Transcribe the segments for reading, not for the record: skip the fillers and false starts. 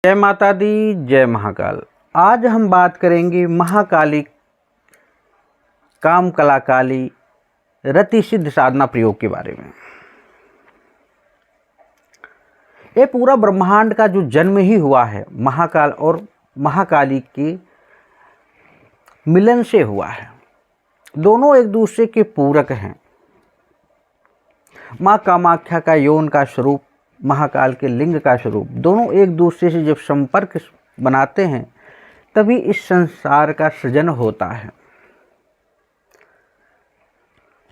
जय माता दी, जय महाकाल। आज हम बात करेंगे महाकाली काम कलाकाली रति सिद्ध साधना प्रयोग के बारे में। ये पूरा ब्रह्मांड का जो जन्म ही हुआ है महाकाल और महाकाली के मिलन से हुआ है। दोनों एक दूसरे के पूरक हैं। माँ कामाख्या का यौन का स्वरूप, महाकाल के लिंग का स्वरूप, दोनों एक दूसरे से जब संपर्क बनाते हैं तभी इस संसार का सृजन होता है।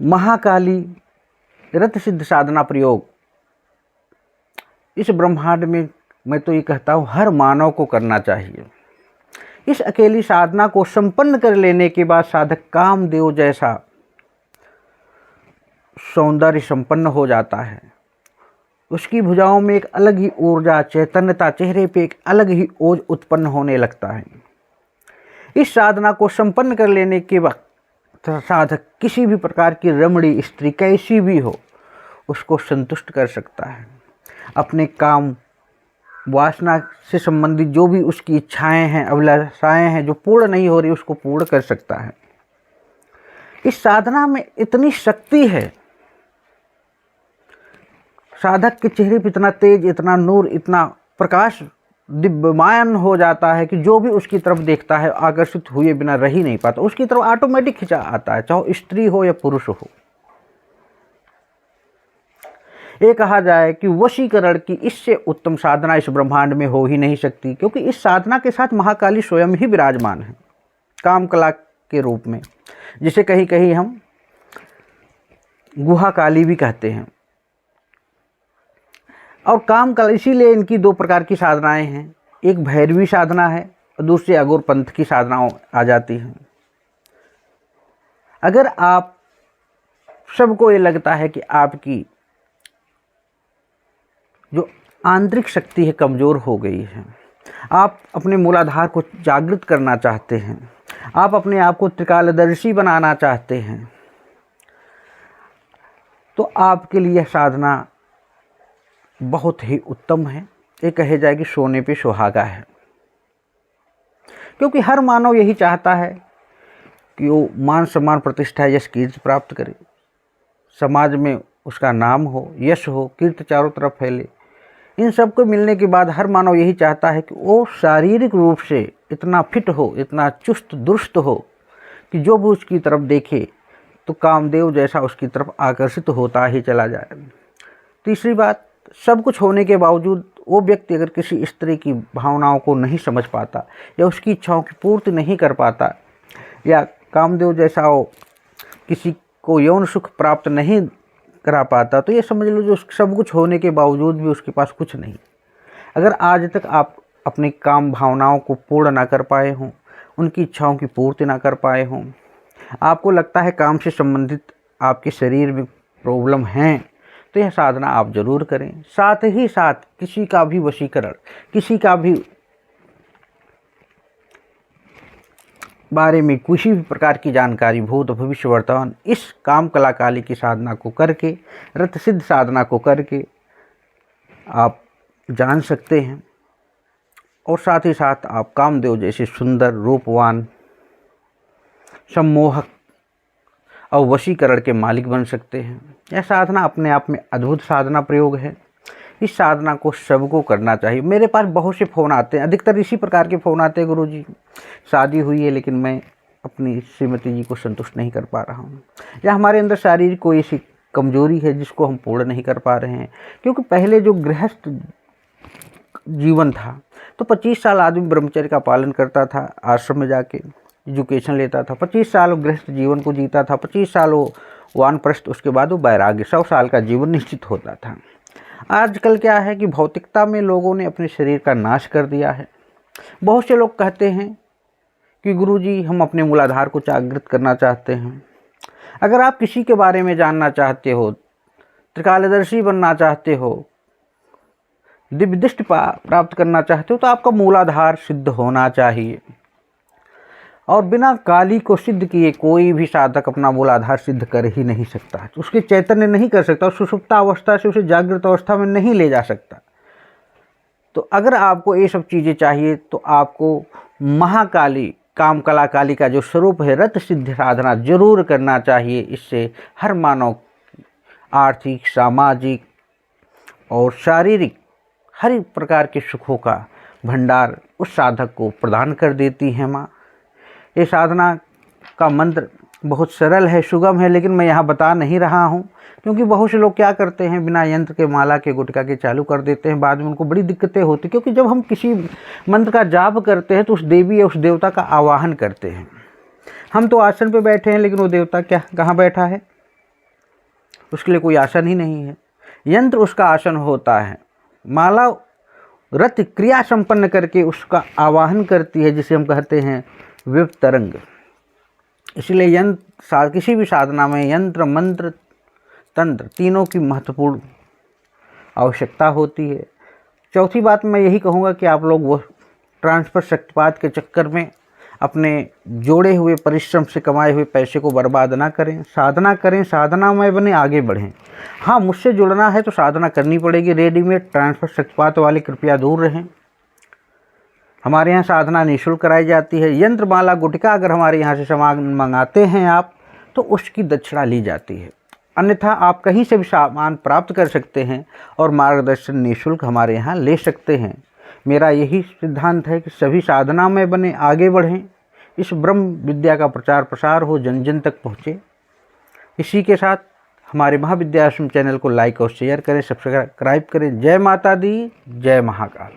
महाकाली रति सिद्ध साधना प्रयोग इस ब्रह्मांड में मैं तो ये कहता हूँ हर मानव को करना चाहिए। इस अकेली साधना को संपन्न कर लेने के बाद साधक कामदेव जैसा सौंदर्य संपन्न हो जाता है। उसकी भुजाओं में एक अलग ही ऊर्जा, चैतन्यता, चेहरे पे एक अलग ही ओज उत्पन्न होने लगता है। इस साधना को संपन्न कर लेने के बाद साधक किसी भी प्रकार की रमणी स्त्री कैसी भी हो उसको संतुष्ट कर सकता है। अपने काम वासना से संबंधित जो भी उसकी इच्छाएं हैं, अभिलाषाएं हैं जो पूर्ण नहीं हो रही उसको पूर्ण कर सकता है। इस साधना में इतनी शक्ति है, साधक के चेहरे पर इतना तेज, इतना नूर, इतना प्रकाश दिव्यमान हो जाता है कि जो भी उसकी तरफ देखता है आकर्षित हुए बिना रह ही नहीं पाता। उसकी तरफ ऑटोमेटिक खिंचा आता है, चाहे स्त्री हो या पुरुष हो। ये कहा जाए कि वशीकरण की इससे उत्तम साधना इस ब्रह्मांड में हो ही नहीं सकती, क्योंकि इस साधना के साथ महाकाली स्वयं ही विराजमान है काम कला के रूप में, जिसे कहीं कहीं हम गुहा काली भी कहते हैं। और काम कला, इसीलिए इनकी दो प्रकार की साधनाएं हैं। एक भैरवी साधना है और दूसरी अघोर पंथ की साधनाओं आ जाती हैं। अगर आप सबको ये लगता है कि आपकी जो आंतरिक शक्ति है कमज़ोर हो गई है, आप अपने मूलाधार को जागृत करना चाहते हैं, आप अपने आप को त्रिकालदर्शी बनाना चाहते हैं, तो आपके लिए साधना बहुत ही उत्तम है। ये कहे जाए कि सोने पे सुहागा है, क्योंकि हर मानव यही चाहता है कि वो मान सम्मान, प्रतिष्ठा, यश, कीर्ति प्राप्त करे, समाज में उसका नाम हो, यश हो, कीर्ति चारों तरफ फैले। इन सब को मिलने के बाद हर मानव यही चाहता है कि वो शारीरिक रूप से इतना फिट हो, इतना चुस्त दुरुस्त हो कि जो भी उसकी तरफ देखे तो कामदेव जैसा उसकी तरफ आकर्षित होता ही चला जाए। तीसरी बात, सब कुछ होने के बावजूद वो व्यक्ति अगर किसी स्त्री की भावनाओं को नहीं समझ पाता या उसकी इच्छाओं की पूर्ति नहीं कर पाता या कामदेव जैसा वो किसी को यौन सुख प्राप्त नहीं करा पाता, तो ये समझ लो जो सब कुछ होने के बावजूद भी उसके पास कुछ नहीं। अगर आज तक आप अपनी काम भावनाओं को पूर्ण ना कर पाए हों, उनकी इच्छाओं की पूर्ति ना कर पाए हों, आपको लगता है काम से संबंधित आपके शरीर में प्रॉब्लम हैं, तो यह साधना आप जरूर करें। साथ ही साथ किसी का भी वशीकरण, किसी का भी बारे में किसी भी प्रकार की जानकारी, भूत भविष्य वर्तमान, इस काम कलाकाली की साधना को करके, रति सिद्ध साधना को करके आप जान सकते हैं। और साथ ही साथ आप कामदेव जैसे सुंदर, रूपवान, सम्मोहक और वशीकरण के मालिक बन सकते हैं। यह साधना अपने आप में अद्भुत साधना प्रयोग है। इस साधना को सबको करना चाहिए। मेरे पास बहुत से फ़ोन आते हैं, अधिकतर इसी प्रकार के फ़ोन आते हैं, गुरुजी शादी हुई है लेकिन मैं अपनी श्रीमती जी को संतुष्ट नहीं कर पा रहा हूँ, या हमारे अंदर शारीरिक कोई ऐसी कमजोरी है जिसको हम पूर्ण नहीं कर पा रहे हैं। क्योंकि पहले जो गृहस्थ जीवन था तो 25 साल आदमी ब्रह्मचर्य का पालन करता था, आश्रम में जाके एजुकेशन लेता था, 25 साल वो गृहस्थ जीवन को जीता था, 25 साल वो वानप्रस्थ, उसके बाद वो वैराग्य, 100 साल का जीवन निश्चित होता था। आजकल क्या है कि भौतिकता में लोगों ने अपने शरीर का नाश कर दिया है। बहुत से लोग कहते हैं कि गुरुजी हम अपने मूलाधार को जागृत करना चाहते हैं। अगर आप किसी के बारे में जानना चाहते हो, त्रिकालदर्शी बनना चाहते हो, दिव्य दृष्टि प्राप्त करना चाहते हो, तो आपका मूलाधार सिद्ध होना चाहिए। और बिना काली को सिद्ध किए कोई भी साधक अपना मूलाधार सिद्ध कर ही नहीं सकता। उसके चैतन्य नहीं कर सकता, सुषुप्ता अवस्था से उसे जागृत अवस्था में नहीं ले जा सकता। तो अगर आपको ये सब चीज़ें चाहिए तो आपको महाकाली काम कला काली का जो स्वरूप है रत सिद्धि साधना जरूर करना चाहिए। इससे हर मानव आर्थिक, सामाजिक और शारीरिक हर एक प्रकार के सुखों का भंडार उस साधक को प्रदान कर देती है माँ। ये साधना का मंत्र बहुत सरल है, सुगम है, लेकिन मैं यहाँ बता नहीं रहा हूँ क्योंकि बहुत से लोग क्या करते हैं, बिना यंत्र के, माला के, गुटका के चालू कर देते हैं। बाद में उनको बड़ी दिक्कतें होती, क्योंकि जब हम किसी मंत्र का जाप करते हैं तो उस देवी या उस देवता का आवाहन करते हैं। हम तो आसन पे बैठे हैं, लेकिन वो देवता कहाँ बैठा है, उसके लिए कोई आसन ही नहीं है। यंत्र उसका आसन होता है। माला रत क्रिया संपन्न करके उसका आवाहन करती है, जिसे हम कहते हैं विप्त तरंग। इसलिए किसी भी साधना में यंत्र, मंत्र, तंत्र तीनों की महत्वपूर्ण आवश्यकता होती है। चौथी बात मैं यही कहूँगा कि आप लोग वो ट्रांसफर शक्तिपात के चक्कर में अपने जोड़े हुए परिश्रम से कमाए हुए पैसे को बर्बाद ना करें। साधना करें, साधना में बने, आगे बढ़ें। हाँ, मुझसे जुड़ना है तो साधना करनी पड़ेगी। रेडीमेड ट्रांसफर शक्तिपात वाले कृपया दूर रहें। हमारे यहाँ साधना निःशुल्क कराई जाती है। यंत्र, माला, गुटका अगर हमारे यहाँ से सामान मंगाते हैं आप, तो उसकी दक्षिणा ली जाती है। अन्यथा आप कहीं से भी सामान प्राप्त कर सकते हैं और मार्गदर्शन निःशुल्क हमारे यहाँ ले सकते हैं। मेरा यही सिद्धांत है कि सभी साधना में बने, आगे बढ़ें। इस ब्रह्म विद्या का प्रचार प्रसार हो, जन जन तक पहुँचे। इसी के साथ हमारे महाविद्या आश्रम चैनल को लाइक और शेयर करें, सब्सक्राइब करें। जय माता दी, जय महाकाल।